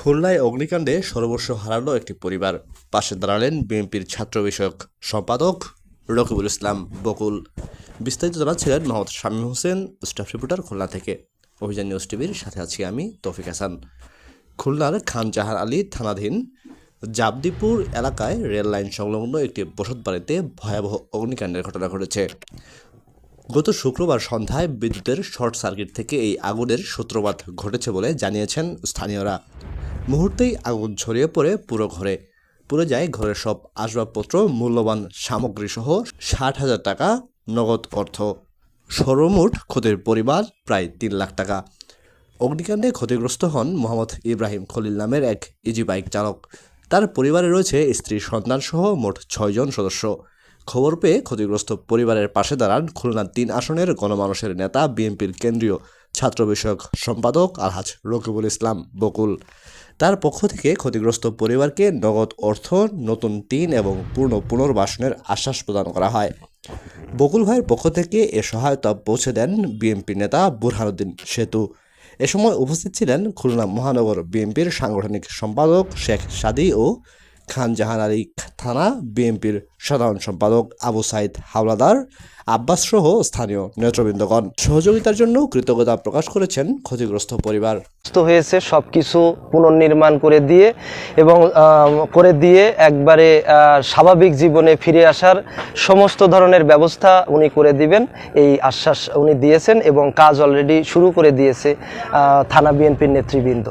খুলনায় অগ্নিকাণ্ডে সর্বস্ব হারালো একটি পরিবার। পাশে দাঁড়ালেন বিএনপির ছাত্র বিষয়ক সম্পাদক রকিবুল ইসলাম বকুল। বিস্তারিত জানাচ্ছিলেন মোহাম্মদ শামীম হোসেন, স্টাফ রিপোর্টার খুলনা থেকে। অভিযান নিউজ টিভির সাথে আছি আমি তৌফিক হাসান। খুলনার খান জাহান আলী থানাধীন জাবদিপুর এলাকায় রেল লাইন সংলগ্ন একটি বসতবাড়িতে ভয়াবহ অগ্নিকাণ্ডের ঘটনা ঘটেছে। গত শুক্রবার সন্ধ্যায় বিদ্যুতের শর্ট সার্কিট থেকে এই আগুনের সূত্রপাত ঘটেছে বলে জানিয়েছেন স্থানীয়রা। মুহূর্তেই আগুন ছড়িয়ে পড়ে পুরো ঘরে। পুড়ে যায় ঘরের সব আসবাবপত্র, মূল্যবান সামগ্রীসহ 60,000 টাকা নগদ অর্থ। সর্বমোট ক্ষতির পরিমাণ প্রায় 3 লাখ টাকা। অগ্নিকাণ্ডে ক্ষতিগ্রস্ত হন মোহাম্মদ ইব্রাহিম খলিল নামের এক ইজি বাইক চালক। তার পরিবারে রয়েছে স্ত্রী, সন্তানসহ মোট 6 জন সদস্য। খবর পেয়ে ক্ষতিগ্রস্ত পরিবারের পাশে দাঁড়ান খুলনা 3 আসনের গণমানুষের নেতা, বিএনপির কেন্দ্রীয় ছাত্র বিষয়ক সম্পাদক আলহাজ রকিবুল ইসলাম বকুল। তার পক্ষ থেকে ক্ষতিগ্রস্ত পরিবারকে নগদ অর্থ, নতুন টিন এবং পুনর্বাসনের আশ্বাস প্রদান করা হয়। বকুল ভাইয়ের পক্ষ থেকে এ সহায়তা পৌঁছে দেন বিএনপি নেতা বুরহানুদ্দিন সেতু। এ সময় উপস্থিত ছিলেন খুলনা মহানগর বিএনপির সাংগঠনিক সম্পাদক শেখ সাদী ও খান জাহান আলী থানা বিএনপির সাধারণ সম্পাদক আবু সাইদ হাওলাদার, আব্বাস সহ স্থানীয় নেতৃবৃন্দগণ। সহযোগিতার জন্য কৃতজ্ঞতা প্রকাশ করেছেন ক্ষতিগ্রস্ত পরিবার। হয়েছে সবকিছু পুনর্নির্মাণ করে দিয়ে একবারে স্বাভাবিক জীবনে ফিরে আসার সমস্ত ধরনের ব্যবস্থা উনি করে দিবেন, এই আশ্বাস উনি দিয়েছেন এবং কাজ অলরেডি শুরু করে দিয়েছে থানা বিএনপির নেতৃবৃন্দ।